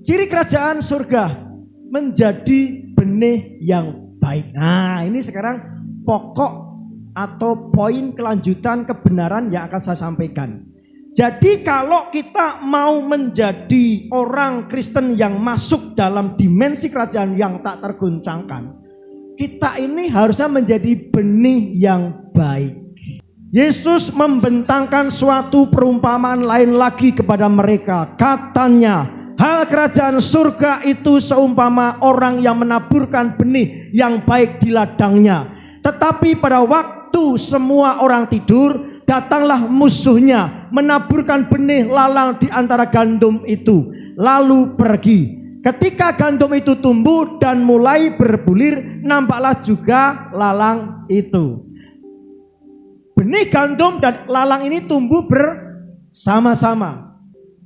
Ciri kerajaan surga menjadi benih yang baik. Nah, ini sekarang pokok atau poin kelanjutan kebenaran yang akan saya sampaikan. Jadi kalau kita mau menjadi orang Kristen yang masuk dalam dimensi kerajaan yang tak tergoncangkan, kita ini harusnya menjadi benih yang baik. Yesus membentangkan suatu perumpamaan lain lagi kepada mereka. Katanya, hal kerajaan surga itu seumpama orang yang menaburkan benih yang baik di ladangnya. Tetapi pada waktu semua orang tidur, datanglah musuhnya menaburkan benih lalang di antara gandum itu, lalu pergi. Ketika gandum itu tumbuh dan mulai berbulir, nampaklah juga lalang itu. Benih gandum dan lalang ini tumbuh bersama-sama.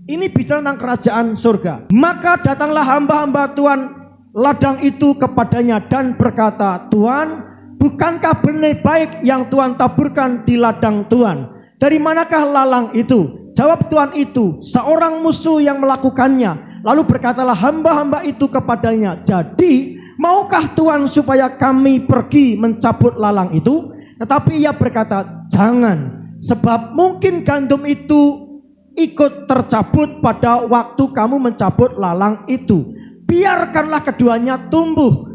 Ini bicara tentang kerajaan surga. Maka datanglah hamba-hamba Tuhan ladang itu kepadanya dan berkata, Tuhan, bukankah benih baik yang Tuhan taburkan di ladang Tuhan? Dari manakah lalang itu? Jawab Tuhan itu, seorang musuh yang melakukannya. Lalu berkatalah hamba-hamba itu kepadanya, jadi maukah Tuhan supaya kami pergi mencabut lalang itu? Tetapi ia berkata, jangan, sebab mungkin gandum itu ikut tercabut pada waktu kamu mencabut lalang itu. Biarkanlah keduanya tumbuh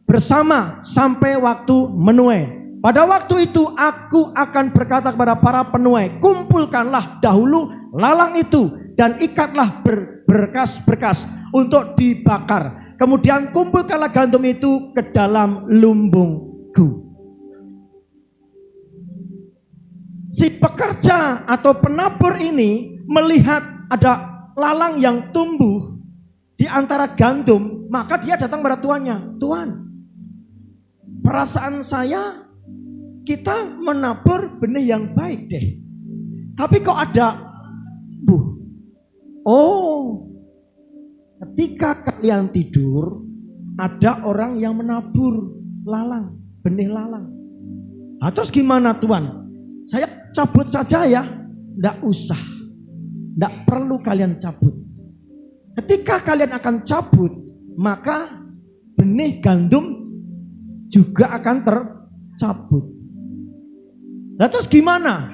bersama sampai waktu menuai. Pada waktu itu aku akan berkata kepada para penuai, kumpulkanlah dahulu lalang itu dan ikatlah berkas-berkas untuk dibakar. Kemudian kumpulkanlah gandum itu ke dalam lumbungku. Si pekerja atau penabur ini melihat ada lalang yang tumbuh di antara gandum, maka dia datang pada tuannya. Tuan, perasaan saya kita menabur benih yang baik deh. Tapi kok ada ketika kalian tidur, ada orang yang menabur lalang, benih lalang. Nah, terus gimana Tuan? Saya cabut saja ya? Tidak usah. Tidak perlu kalian cabut. Ketika kalian akan cabut, maka benih gandum juga akan tercabut. Nah, terus gimana?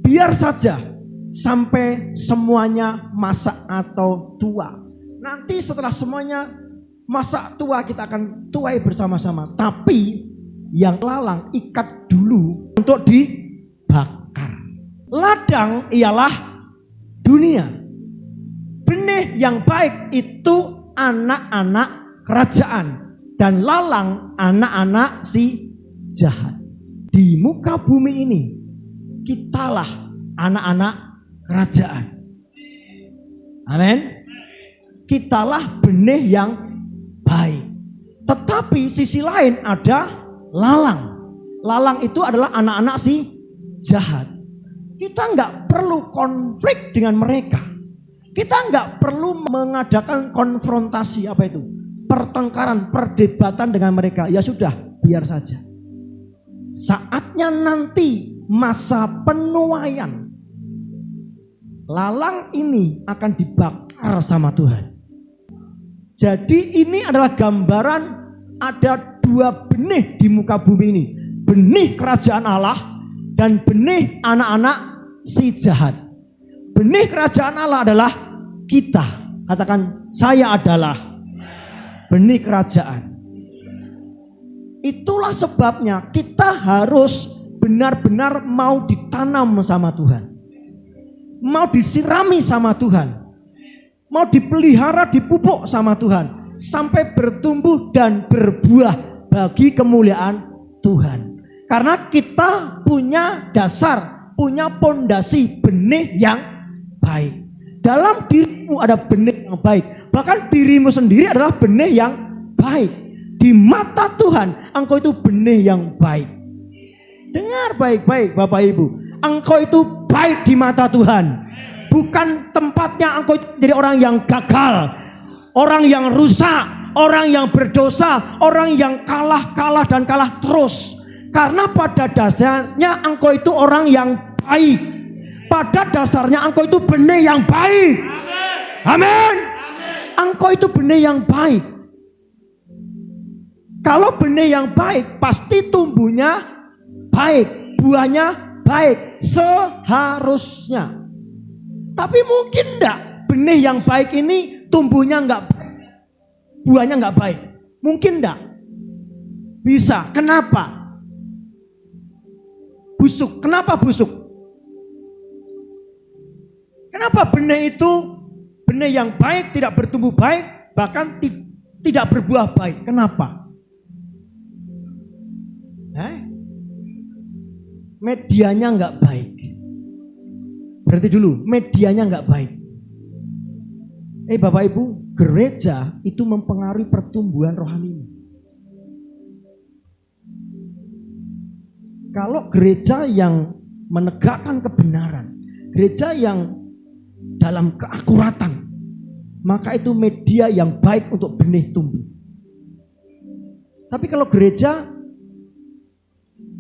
Biar saja sampai semuanya masak atau tua. Nanti setelah semuanya masak tua, kita akan tuai bersama-sama. Tapi yang lalang ikat dulu untuk dibakar. Ladang ialah dunia. Benih yang baik itu anak-anak kerajaan, dan lalang anak-anak si jahat. Di muka bumi ini kitalah anak-anak kerajaan. Amin. Kitalah benih yang baik. Tetapi sisi lain ada lalang. Lalang itu adalah anak-anak si jahat. Kita nggak perlu konflik dengan mereka. Kita nggak perlu mengadakan konfrontasi, apa itu? Pertengkaran, perdebatan dengan mereka. Ya sudah, biar saja. Saatnya nanti masa penuaian, lalang ini akan dibakar sama Tuhan. Jadi ini adalah gambaran ada dua benih di muka bumi ini. Benih kerajaan Allah dan benih anak-anak si jahat. Benih kerajaan Allah adalah kita. Katakan, saya adalah benih kerajaan. Itulah sebabnya kita harus benar-benar mau ditanam sama Tuhan. Mau disirami sama Tuhan. Mau dipelihara, dipupuk sama Tuhan. Sampai bertumbuh dan berbuah bagi kemuliaan Tuhan. Karena kita punya dasar, punya pondasi benih yang baik. Dalam dirimu ada benih yang baik. Bahkan dirimu sendiri adalah benih yang baik. Di mata Tuhan, engkau itu benih yang baik. Dengar baik-baik Bapak Ibu. Engkau itu baik di mata Tuhan. Bukan tempatnya engkau jadi orang yang gagal, orang yang rusak, orang yang berdosa, orang yang kalah dan kalah terus. Karena pada dasarnya engkau itu orang yang baik. Pada dasarnya engkau itu benih yang baik. Amin. Engkau itu benih yang baik. Kalau benih yang baik, pasti tumbuhnya baik, buahnya baik, seharusnya. Tapi mungkin enggak benih yang baik ini tumbuhnya enggak baik, buahnya enggak baik. Mungkin enggak? Bisa. Kenapa? Busuk. Kenapa busuk? Kenapa benih itu, benih yang baik tidak bertumbuh baik, bahkan tidak berbuah baik? Kenapa? Medianya nggak baik. Berarti dulu, medianya nggak baik. Bapak Ibu, gereja itu mempengaruhi pertumbuhan rohani. Kalau gereja yang menegakkan kebenaran, gereja yang dalam keakuratan, maka itu media yang baik untuk benih tumbuh. Tapi kalau gereja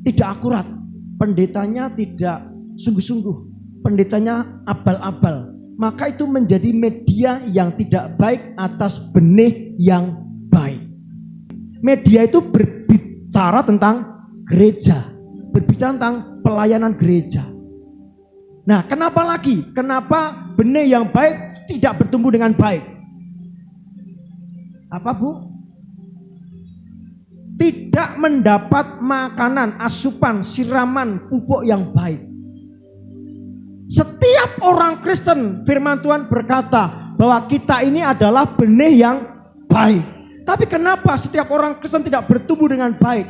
tidak akurat, pendetanya tidak sungguh-sungguh, pendetanya abal-abal, maka itu menjadi media yang tidak baik atas benih yang baik. Media itu berbicara tentang gereja, berbicara tentang pelayanan gereja. Nah, kenapa lagi? Kenapa benih yang baik tidak bertumbuh dengan baik? Apa, Bu? Tidak mendapat makanan, asupan, siraman, pupuk yang baik. Setiap orang Kristen, firman Tuhan berkata bahwa kita ini adalah benih yang baik. Tapi kenapa setiap orang Kristen tidak bertumbuh dengan baik?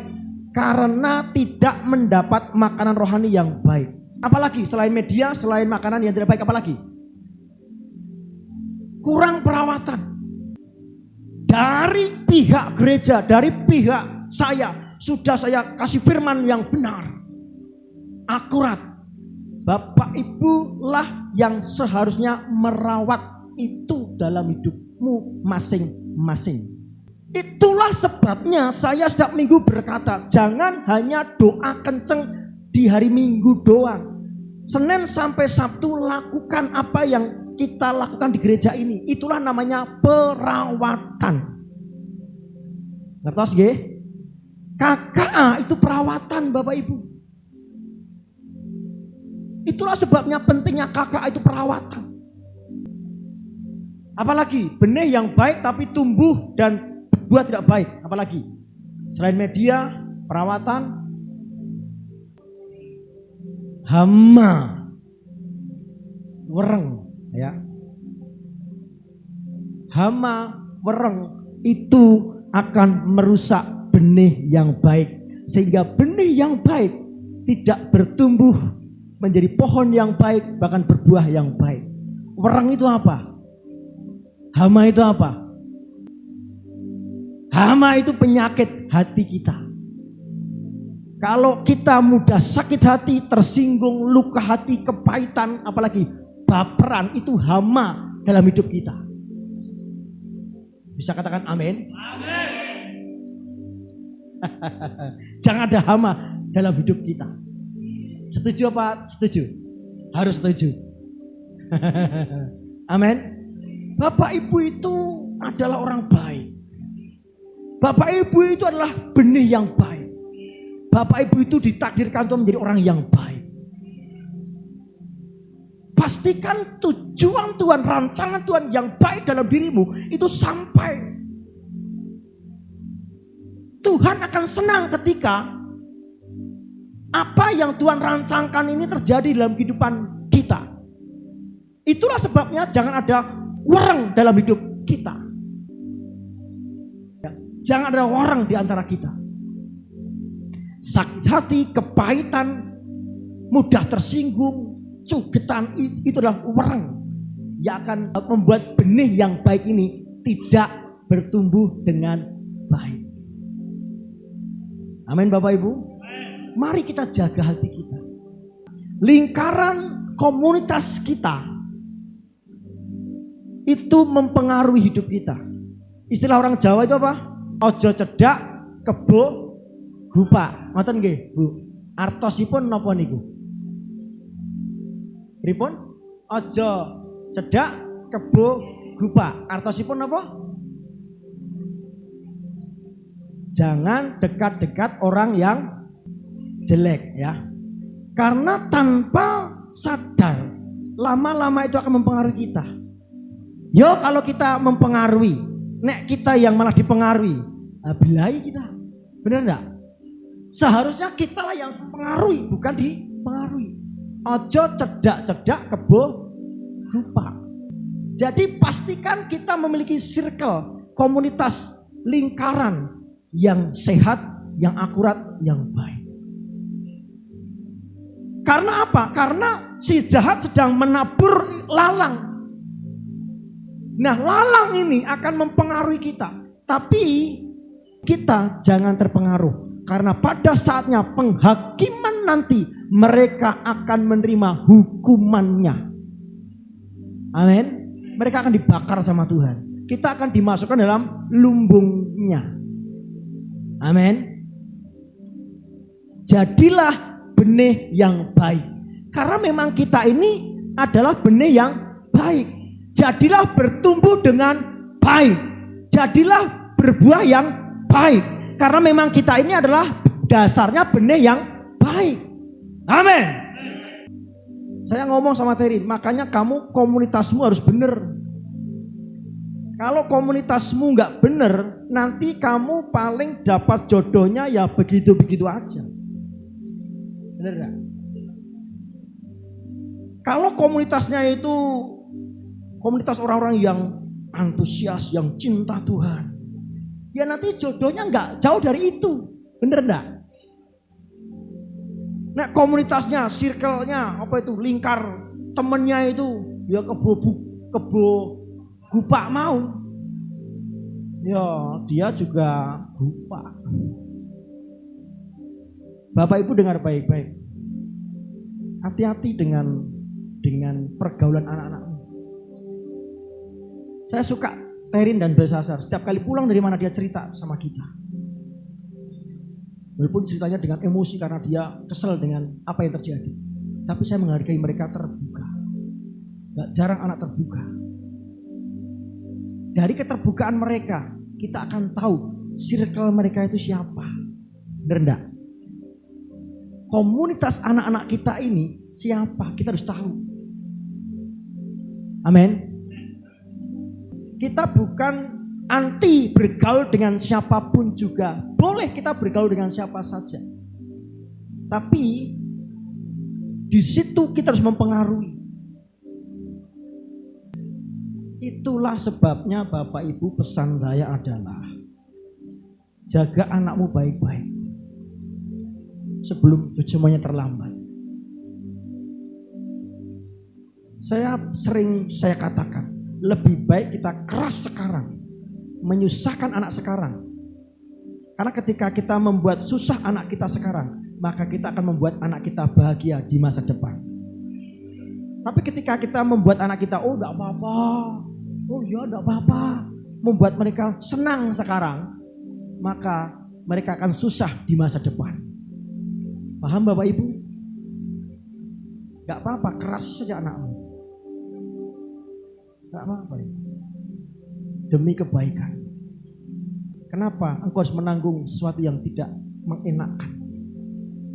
Karena tidak mendapat makanan rohani yang baik. Apalagi selain media, selain makanan yang tidak baik, apalagi? Kurang perawatan. Dari pihak gereja, dari pihak saya, sudah saya kasih firman yang benar, akurat. Bapak Ibu lah yang seharusnya merawat itu dalam hidupmu masing-masing. Itulah sebabnya saya setiap minggu berkata, jangan hanya doa kenceng di hari Minggu doang. Senin sampai Sabtu lakukan apa yang kita lakukan di gereja ini. Itulah namanya perawatan. Ngertos nggih? KKA itu perawatan, Bapak Ibu. Itulah sebabnya pentingnya KKA itu perawatan. Apalagi benih yang baik tapi tumbuh dan berbuah tidak baik. Apalagi selain media, perawatan, hama, wereng, ya. Hama, wereng itu akan merusak benih yang baik, sehingga benih yang baik tidak bertumbuh menjadi pohon yang baik, bahkan berbuah yang baik. Wereng itu apa? Hama itu apa? Hama itu penyakit hati kita. Kalau kita mudah sakit hati, tersinggung, luka hati, kepahitan, apalagi baperan, itu hama dalam hidup kita. Bisa katakan amin? Amin. Jangan ada hama dalam hidup kita. Setuju apa? Setuju. Harus setuju. Amin. Bapak Ibu itu adalah orang baik. Bapak Ibu itu adalah benih yang baik. Bapak Ibu itu ditakdirkan untuk menjadi orang yang baik. Pastikan tujuan Tuhan, rancangan Tuhan yang baik dalam dirimu itu sampai. Tuhan akan senang ketika apa yang Tuhan rancangkan ini terjadi dalam kehidupan kita. Itulah sebabnya jangan ada wereng dalam hidup kita. Jangan ada wereng di antara kita. Sakit hati, kepahitan, mudah tersinggung, cugetan, itu adalah wereng yang akan membuat benih yang baik ini tidak bertumbuh dengan baik. Amin Bapak Ibu. Mari kita jaga hati kita. Lingkaran komunitas kita itu mempengaruhi hidup kita. Istilah orang Jawa itu apa? Ojo cedak kebo gupa. Ngoten nggih, Bu. Artosipun napa niku? Pripun? Ojo cedak kebo gupak. Artosipun apa? Jangan dekat-dekat orang yang jelek ya. Karena tanpa sadar lama-lama itu akan mempengaruhi kita. Yo kalau kita mempengaruhi, nek kita yang malah dipengaruhi, bilai kita. Benar enggak? Seharusnya kita lah yang mempengaruhi, bukan dipengaruhi. Ojo cedak-cedak kebo lupa. Jadi pastikan kita memiliki circle, komunitas, lingkaran yang sehat, yang akurat, yang baik. Karena apa? Karena si jahat sedang menabur lalang. Nah, lalang ini akan mempengaruhi kita. Tapi kita jangan terpengaruh. Karena pada saatnya penghakiman nanti mereka akan menerima hukumannya. Amin. Mereka akan dibakar sama Tuhan. Kita akan dimasukkan dalam lumbungnya. Amin. Jadilah benih yang baik. Karena memang kita ini adalah benih yang baik. Jadilah bertumbuh dengan baik. Jadilah berbuah yang baik. Karena memang kita ini adalah dasarnya benih yang baik. Amin. Saya ngomong sama Terin, makanya kamu komunitasmu harus benar. Kalau komunitasmu nggak benar, nanti kamu paling dapat jodohnya ya begitu-begitu aja. Benar nggak? Kalau komunitasnya itu komunitas orang-orang yang antusias, yang cinta Tuhan, ya nanti jodohnya nggak jauh dari itu. Bener enggak? Nah komunitasnya, circle-nya, apa itu, lingkar temennya itu, ya kebo gupak mau. Ya dia juga gupak. Bapak Ibu dengar baik-baik. Hati-hati dengan pergaulan anak-anakmu. Saya suka Terin dan Belsasar. Setiap kali pulang dari mana dia cerita sama kita. Walaupun ceritanya dengan emosi karena dia kesel dengan apa yang terjadi. Tapi saya menghargai mereka terbuka. Gak jarang anak terbuka. Dari keterbukaan mereka, kita akan tahu circle mereka itu siapa. Benar enggak? Komunitas anak-anak kita ini siapa? Kita harus tahu. Amin. Kita bukan anti bergaul dengan siapapun juga. Boleh kita bergaul dengan siapa saja. Tapi di situ kita harus mempengaruhi. Itulah sebabnya Bapak Ibu pesan saya adalah jaga anakmu baik-baik sebelum semuanya terlambat. Saya katakan lebih baik kita keras sekarang, menyusahkan anak sekarang. Karena ketika kita membuat susah anak kita sekarang, maka kita akan membuat anak kita bahagia di masa depan. Tapi ketika kita membuat anak kita, oh enggak apa-apa, oh iya enggak apa-apa, membuat mereka senang sekarang, maka mereka akan susah di masa depan. Paham Bapak Ibu? Enggak apa-apa, keras saja anakmu. Enggak apa-apa ya. Demi kebaikan. Kenapa engkau harus menanggung sesuatu yang tidak mengenakan?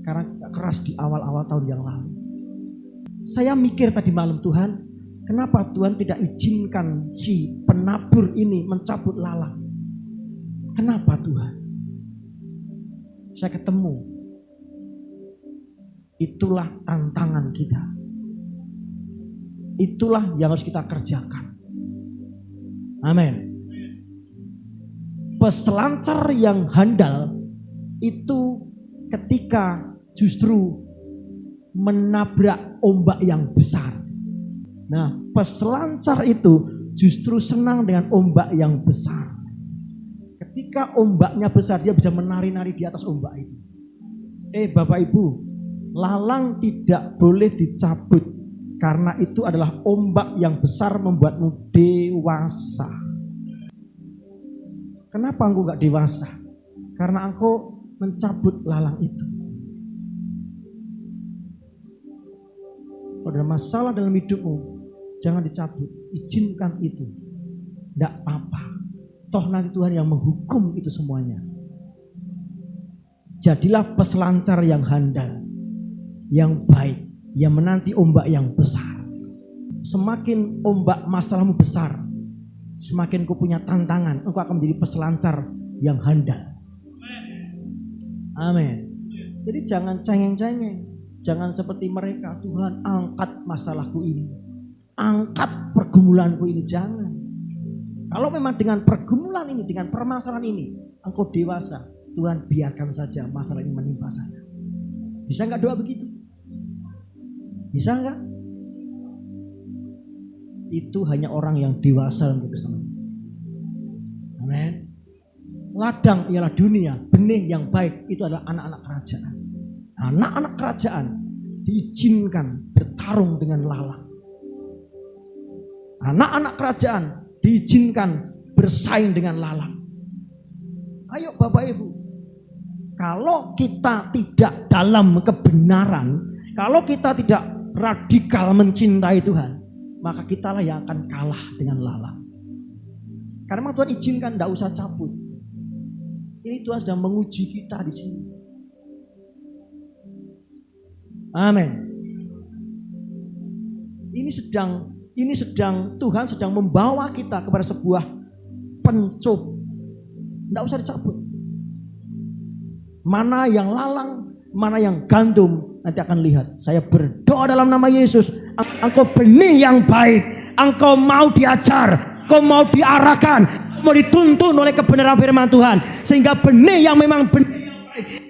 Karena keras di awal-awal tahun yang lalu. Saya mikir tadi malam, Tuhan, kenapa Tuhan tidak izinkan si penabur ini mencabut lalang? Kenapa Tuhan? Saya ketemu. Itulah tantangan kita. Itulah yang harus kita kerjakan. Amin. Peselancar yang handal itu ketika justru menabrak ombak yang besar. Nah, peselancar itu justru senang dengan ombak yang besar. Ketika ombaknya besar, dia bisa menari-nari di atas ombak itu. Bapak Ibu, lalang tidak boleh dicabut karena itu adalah ombak yang besar membuatmu dewasa. Kenapa engkau gak dewasa? Karena engkau mencabut lalang itu. Kalau ada masalah dalam hidupmu, jangan dicabut, izinkan itu. Tidak apa-apa. Toh nanti Tuhan yang menghukum itu semuanya. Jadilah peselancar yang handal, yang baik, yang menanti ombak yang besar. Semakin ombak masalahmu besar, semakin kau punya tantangan, engkau akan menjadi peselancar yang handal. Amin. Jadi jangan cengeng-cengeng, jangan seperti mereka. Tuhan, angkat masalahku ini, angkat pergumulanku ini. Jangan. Kalau memang dengan pergumulan ini, dengan permasalahan ini engkau dewasa, Tuhan biarkan saja masalah ini menimpa saya. Bisa enggak doa begitu? Bisa enggak? Itu hanya orang yang dewasa untuk kesenangan. Amin. Ladang ialah dunia, benih yang baik itu adalah anak-anak kerajaan. Anak-anak kerajaan diizinkan bertarung dengan lalang. Anak-anak kerajaan diizinkan bersaing dengan lalang. Ayo Bapak Ibu, kalau kita tidak dalam kebenaran, kalau kita tidak radikal mencintai Tuhan, maka kitalah yang akan kalah dengan lalang. Karena memang Tuhan izinkan, tidak usah cabut. Ini Tuhan sedang menguji kita di sini. Amin. Ini sedang Tuhan sedang membawa kita kepada sebuah pencob. Tidak usah dicabut. Mana yang lalang, mana yang gandum, nanti akan lihat. Saya berdoa dalam nama Yesus. Engkau benih yang baik. Engkau mau diajar, engkau mau diarahkan, mau dituntun oleh kebenaran firman Tuhan, sehingga benih yang memang benih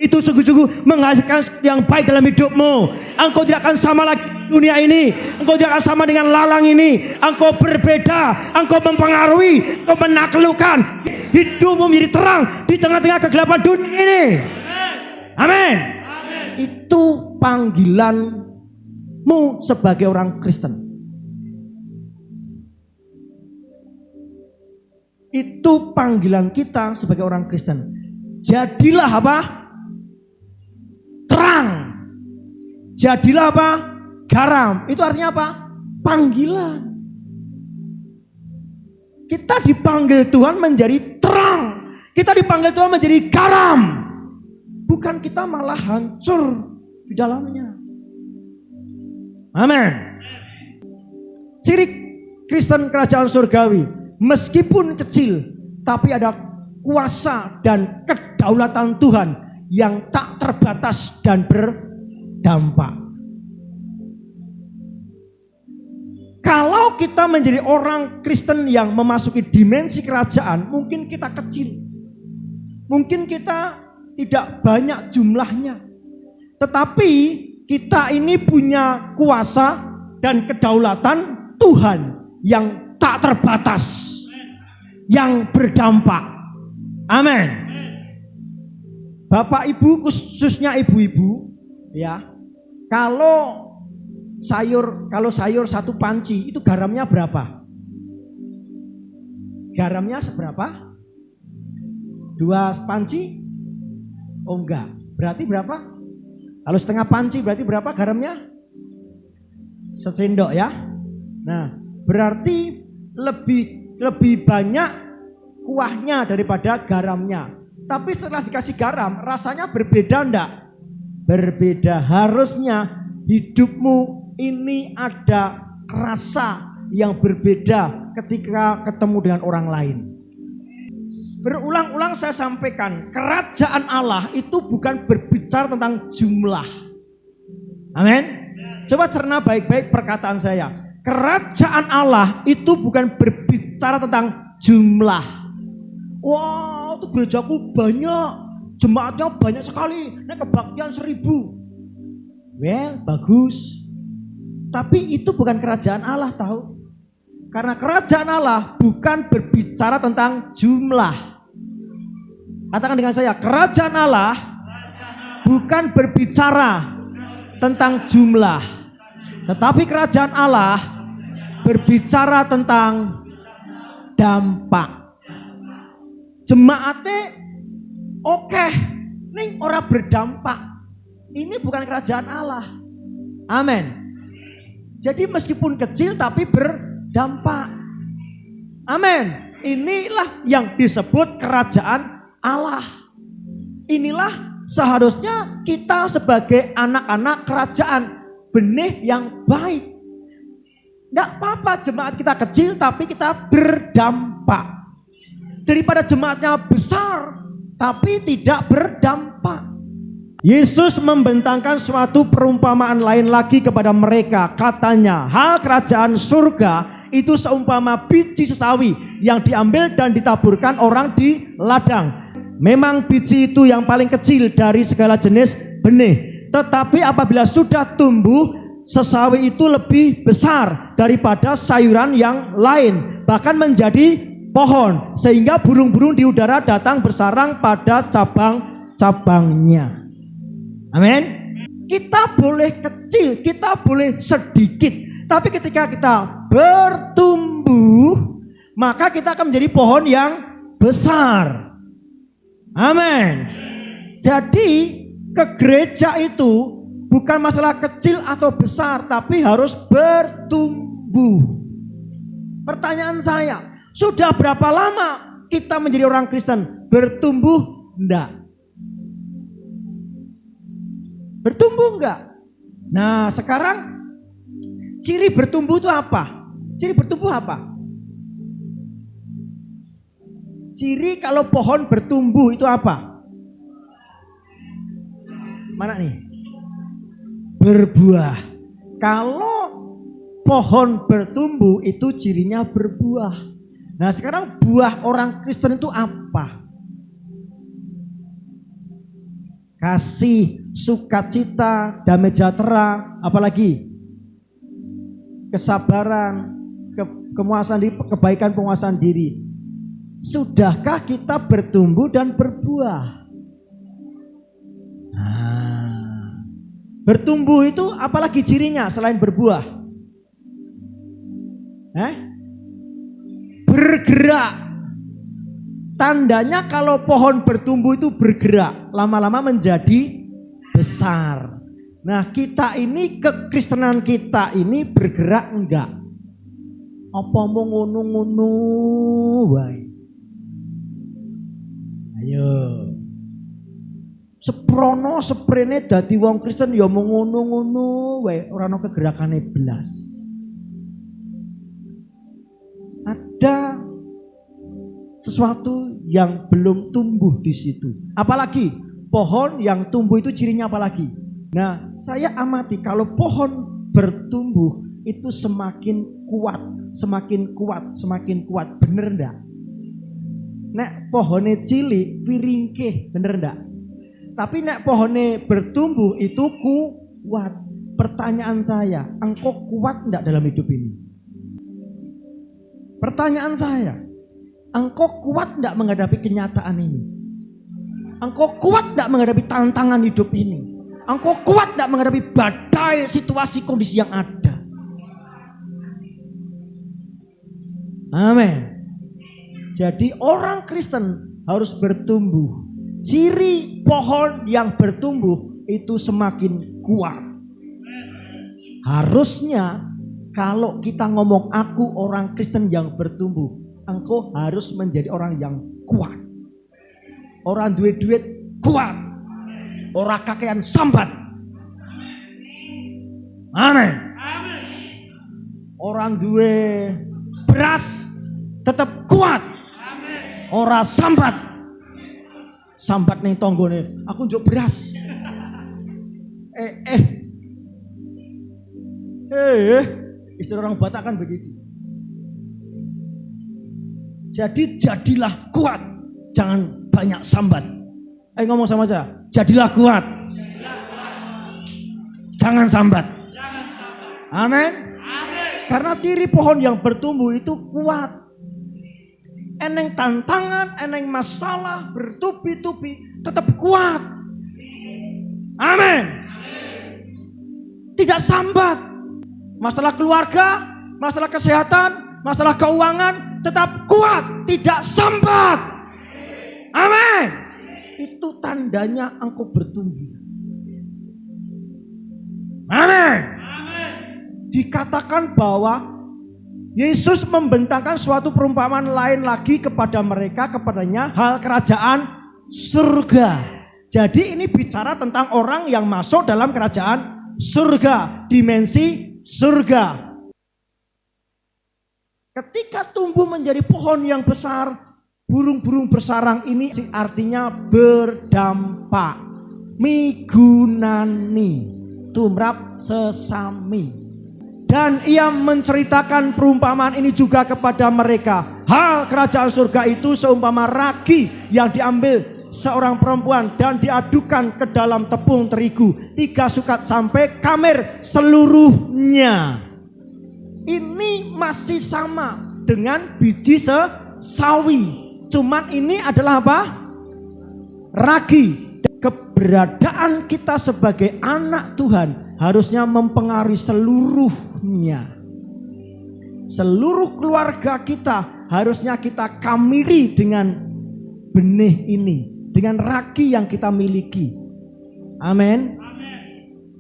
itu sungguh-sungguh menghasilkan yang baik dalam hidupmu. Engkau tidak akan sama lagi dunia ini, engkau tidak akan sama dengan lalang ini. Engkau berbeda, engkau mempengaruhi, engkau menaklukkan hidupmu menjadi terang di tengah-tengah kegelapan dunia ini. Amin. Itu panggilanmu sebagai orang Kristen. Itu panggilan kita sebagai orang Kristen. Jadilah apa? Terang. Jadilah apa? Garam. Itu artinya apa? Panggilan. Kita dipanggil Tuhan menjadi terang. Kita dipanggil Tuhan menjadi garam. Bukan kita malah hancur di dalamnya. Amin. Ciri Kristen kerajaan surgawi, meskipun kecil, tapi ada kuasa dan kedaulatan Tuhan yang tak terbatas dan berdampak. Kalau kita menjadi orang Kristen yang memasuki dimensi kerajaan, mungkin kita kecil. Mungkin kita tidak banyak jumlahnya. Tetapi kita ini punya kuasa dan kedaulatan Tuhan yang tak terbatas, yang berdampak. Amin. Bapak Ibu, khususnya ibu-ibu, ya. Kalau sayur satu panci itu garamnya berapa? Garamnya seberapa? 2 panci? Oh enggak. Berarti berapa? Kalau setengah panci berarti berapa garamnya? 1 sendok ya. Nah, berarti lebih banyak kuahnya daripada garamnya. Tapi setelah dikasih garam, rasanya berbeda enggak? Berbeda. Harusnya hidupmu ini ada rasa yang berbeda ketika ketemu dengan orang lain. Berulang-ulang saya sampaikan, kerajaan Allah itu bukan berbicara tentang jumlah. Amin. Coba cerna baik-baik perkataan saya. Kerajaan Allah itu bukan berbicara tentang jumlah. Wah, itu gerejaku banyak, jemaatnya banyak sekali, naik kebaktian 1000. Well, bagus. Tapi itu bukan kerajaan Allah, tahu? Karena kerajaan Allah bukan berbicara tentang jumlah. Katakan dengan saya, kerajaan Allah bukan berbicara tentang jumlah. Tetapi kerajaan Allah berbicara tentang dampak. Jemaatnya oke, ning ora berdampak. Ini bukan kerajaan Allah. Amin. Jadi meskipun kecil tapi berdampak. Amin. Inilah yang disebut kerajaan Allah. Inilah seharusnya kita sebagai anak-anak kerajaan, benih yang baik. Tidak apa-apa jemaat kita kecil tapi kita berdampak. Daripada jemaatnya besar tapi tidak berdampak. Yesus membentangkan suatu perumpamaan lain lagi kepada mereka. Katanya, hal kerajaan surga itu seumpama biji sesawi yang diambil dan ditaburkan orang di ladang. Memang biji itu yang paling kecil dari segala jenis benih. Tetapi apabila sudah tumbuh, sesawi itu lebih besar daripada sayuran yang lain, bahkan menjadi pohon, sehingga burung-burung di udara datang bersarang pada cabang-cabangnya. Amin. Kita boleh kecil, kita boleh sedikit, tapi ketika kita bertumbuh, maka kita akan menjadi pohon yang besar. Amin. Jadi ke gereja itu bukan masalah kecil atau besar, tapi harus bertumbuh. Pertanyaan saya, sudah berapa lama kita menjadi orang Kristen? Bertumbuh enggak? Bertumbuh enggak? Nah sekarang ciri bertumbuh itu apa? Ciri bertumbuh apa? Ciri kalau pohon bertumbuh itu apa? Mana nih? Berbuah. Kalau pohon bertumbuh itu cirinya berbuah. Nah sekarang buah orang Kristen itu apa? Kasih, sukacita, damai sejahtera, apalagi kesabaran, kemuasan diri, kebaikan penguasaan diri. Sudahkah kita bertumbuh dan berbuah? Nah, bertumbuh itu apalagi cirinya selain berbuah? Bergerak. Tandanya kalau pohon bertumbuh itu bergerak, lama-lama menjadi besar. Nah kita ini, kekristenan kita ini bergerak enggak? Apa mau ngono-ngono wae? Ayo. Seprono seprene dadi wong Kristen ya mau ngono-ngono wae, ora ono kegerakane blas. Ada sesuatu yang belum tumbuh di situ. Apalagi pohon yang tumbuh itu cirinya apalagi? Nah, saya amati kalau pohon bertumbuh itu semakin kuat, semakin kuat, semakin kuat. Bener enggak? Nek pohone cilik wiringkeh, bener enggak? Tapi nek pohone bertumbuh itu kuat. Pertanyaan saya, engkau kuat enggak dalam hidup ini? Pertanyaan saya, engkau kuat enggak menghadapi kenyataan ini? Engkau kuat enggak menghadapi tantangan hidup ini? Engkau kuat enggak menghadapi badai situasi kondisi yang ada? Amin. Jadi orang Kristen harus bertumbuh. Ciri pohon yang bertumbuh itu semakin kuat. Harusnya kalau kita ngomong aku orang Kristen yang bertumbuh, engkau harus menjadi orang yang kuat. Orang duit-duit kuat. Orang kakean sambat. Amin. Orang duwe beras tetap kuat. Orang sambat. Sambat nih tonggone, aku njuk beras. Istilah orang Batak kan begitu. Jadi jadilah kuat, jangan banyak sambat. Ngomong sama aja, jadilah kuat. Jangan sambat. Amin. Karena ciri pohon yang bertumbuh itu kuat. Eneng tantangan, eneng masalah, bertubi-tubi, tetap kuat. Amin. Tidak sambat. Masalah keluarga, masalah kesehatan, masalah keuangan, tetap kuat, tidak sambat. Amin. Itu tandanya engkau bertumbuh. Amin. Dikatakan bahwa Yesus membentangkan suatu perumpamaan lain lagi kepadanya hal kerajaan surga. Jadi ini bicara tentang orang yang masuk dalam kerajaan surga, dimensi surga. Ketika tumbuh menjadi pohon yang besar, burung-burung bersarang ini artinya berdampak, migunani, tumrap sesami. Dan ia menceritakan perumpamaan ini juga kepada mereka. Hal kerajaan surga itu seumpama ragi yang diambil seorang perempuan dan diadukan ke dalam tepung terigu 3 sukat sampai kamer seluruhnya. Ini masih sama dengan biji sawi. Cuman ini adalah apa? Ragi. Keberadaan kita sebagai anak Tuhan harusnya mempengaruhi seluruhnya. Seluruh keluarga kita harusnya kita kamiri dengan benih ini, dengan ragi yang kita miliki. Amin.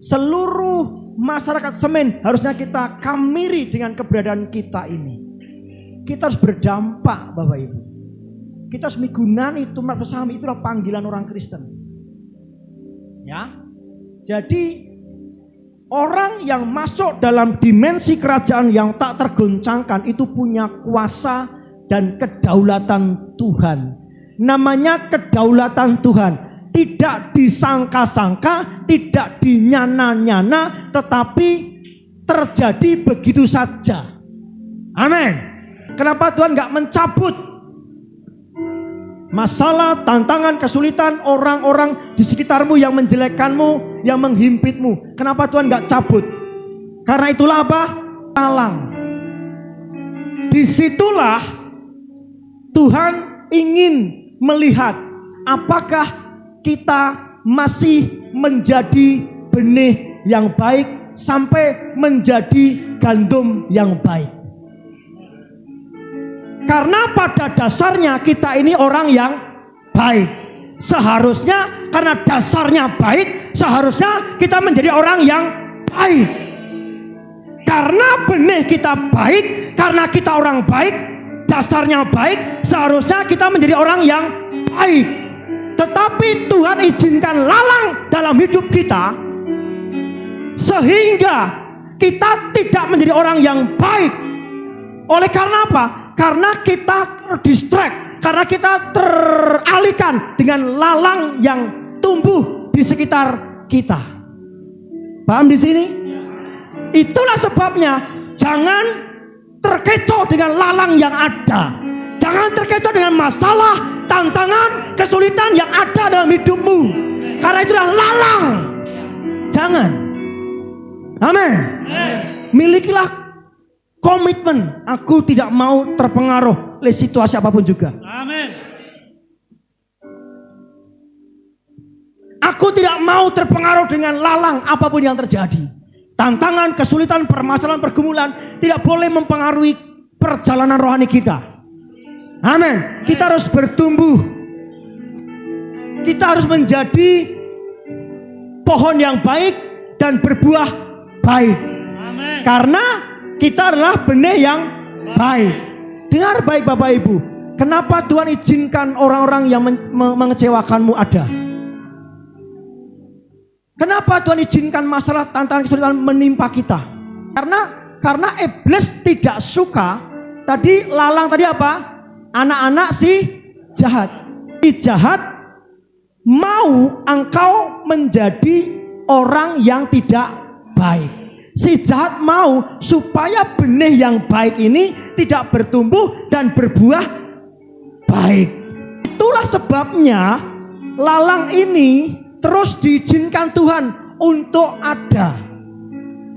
Seluruh masyarakat Semen harusnya kita kamiri dengan keberadaan kita ini. Kita harus berdampak, Bapak Ibu. Kita harus migunani tumrap sesami, itulah panggilan orang Kristen. Ya. Jadi orang yang masuk dalam dimensi kerajaan yang tak tergoncangkan itu punya kuasa dan kedaulatan Tuhan. Namanya kedaulatan Tuhan. Tidak disangka-sangka, tidak dinyana-nyana, tetapi terjadi begitu saja. Amin. Kenapa Tuhan gak mencabut masalah, tantangan, kesulitan orang-orang di sekitarmu yang menjelekkanmu, yang menghimpitmu? Kenapa Tuhan gak cabut? Karena itulah apa? Lalang. Disitulah Tuhan ingin melihat apakah kita masih menjadi benih yang baik sampai menjadi gandum yang baik. Karena pada dasarnya kita ini orang yang baik. Seharusnya karena dasarnya baik, seharusnya kita menjadi orang yang baik. Karena benih kita baik, karena kita orang baik, dasarnya baik, seharusnya kita menjadi orang yang baik. Tetapi Tuhan izinkan lalang dalam hidup kita sehingga kita tidak menjadi orang yang baik. Oleh karena apa? Karena kita terdistract, karena kita teralihkan dengan lalang yang tumbuh di sekitar kita. Paham di sini? Itulah sebabnya jangan terkecoh dengan lalang yang ada. Jangan terkecoh dengan masalah, tantangan, kesulitan yang ada dalam hidupmu. Karena itulah lalang. Jangan. Amin. Milikilah komitmen, aku tidak mau terpengaruh oleh situasi apapun juga. Amin. Aku tidak mau terpengaruh dengan lalang apapun yang terjadi. Tantangan, kesulitan, permasalahan, pergumulan tidak boleh mempengaruhi perjalanan rohani kita. Amin. Kita harus bertumbuh. Kita harus menjadi pohon yang baik dan berbuah baik. Amin. Karena kita adalah benih yang baik. Dengar baik Bapak Ibu. Kenapa Tuhan izinkan orang-orang yang mengecewakanmu ada? Kenapa Tuhan izinkan masalah, tantangan, kesulitan menimpa kita? Karena iblis tidak suka. Tadi lalang tadi apa? Anak-anak si jahat. Si jahat mau engkau menjadi orang yang tidak baik. Si jahat mau supaya benih yang baik ini tidak bertumbuh dan berbuah baik. Itulah sebabnya lalang ini terus diizinkan Tuhan untuk ada.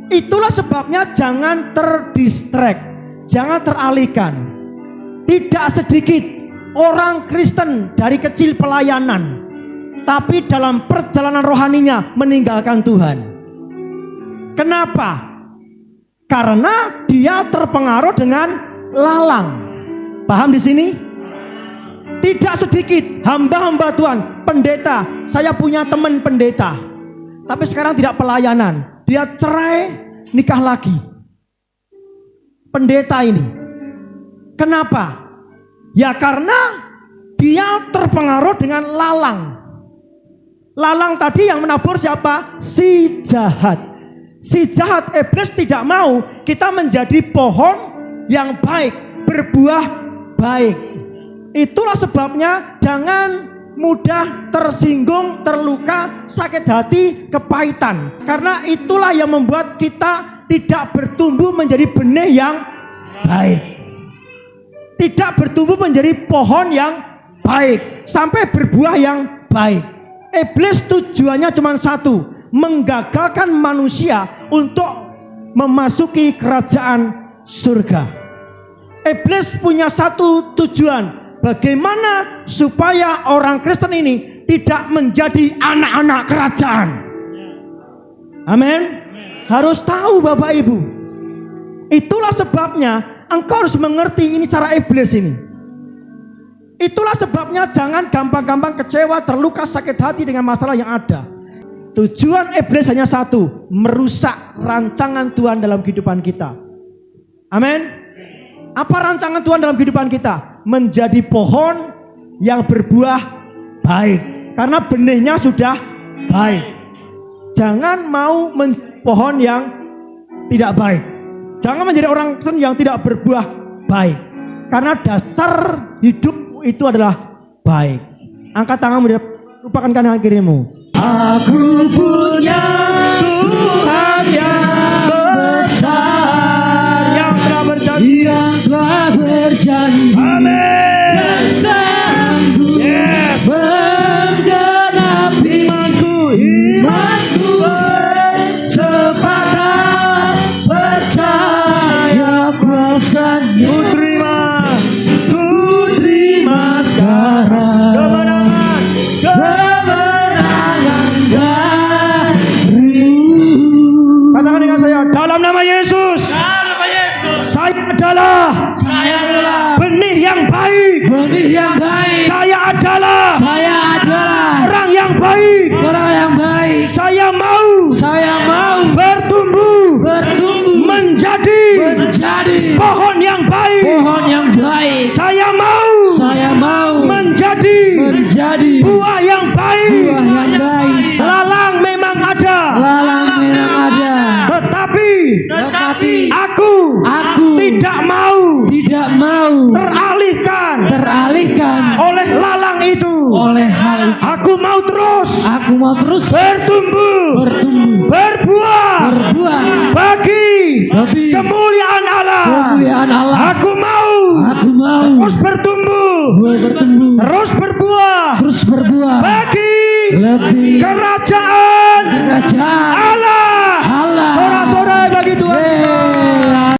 Itulah sebabnya jangan terdistract, jangan teralihkan. Tidak sedikit orang Kristen dari kecil pelayanan, tapi dalam perjalanan rohaninya meninggalkan Tuhan. Kenapa? Karena dia terpengaruh dengan lalang. Paham di sini? Tidak sedikit hamba-hamba Tuhan, pendeta. Saya punya teman pendeta, tapi sekarang tidak pelayanan. Dia cerai, nikah lagi. pendeta ini. Kenapa? Ya karena dia terpengaruh dengan lalang. Lalang tadi yang menabur siapa? Si jahat. Si jahat, iblis tidak mau kita menjadi pohon yang baik, berbuah baik. Itulah sebabnya jangan mudah tersinggung, terluka, sakit hati, kepahitan. Karena itulah yang membuat kita tidak bertumbuh menjadi benih yang baik. Tidak bertumbuh menjadi pohon yang baik sampai berbuah yang baik. Iblis tujuannya cuma satu, menggagalkan manusia untuk memasuki kerajaan surga. Iblis punya satu tujuan, bagaimana supaya orang Kristen ini tidak menjadi anak-anak kerajaan. Amin. Harus tahu Bapak Ibu. Itulah sebabnya engkau harus mengerti ini cara iblis ini. Itulah sebabnya jangan gampang-gampang kecewa, terluka, sakit hati dengan masalah yang ada. Tujuan iblis hanya satu, merusak rancangan Tuhan dalam kehidupan kita. Amin. Apa rancangan Tuhan dalam kehidupan kita? Menjadi pohon yang berbuah baik. Karena benihnya sudah baik. Jangan mau pohon yang tidak baik. Jangan menjadi orang yang tidak berbuah baik. Karena dasar hidup itu adalah baik. Angkat tanganmu dan lupakan kanan kirimu. Aku punya Tuhan yang besar, yang telah berjanji, Amin, dan sanggup menggenapi imanku, sepadan percaya kuasanya. Ku terima sekarang kemenangan darimu. Katakan dengan saya, dalam nama Yesus, saya adalah benih yang baik. Saya adalah orang yang baik. Saya mau bertumbuh menjadi pohon yang baik. Saya mau menjadi buah yang baik. Lalang memang ada. Tetapi aku tidak mau teralihkan oleh lalang itu. Aku mau terus bertumbuh, berbuah bagi kemuliaan Allah. Aku mau terus bertumbuh, terus berbuah bagi kerajaan Allah.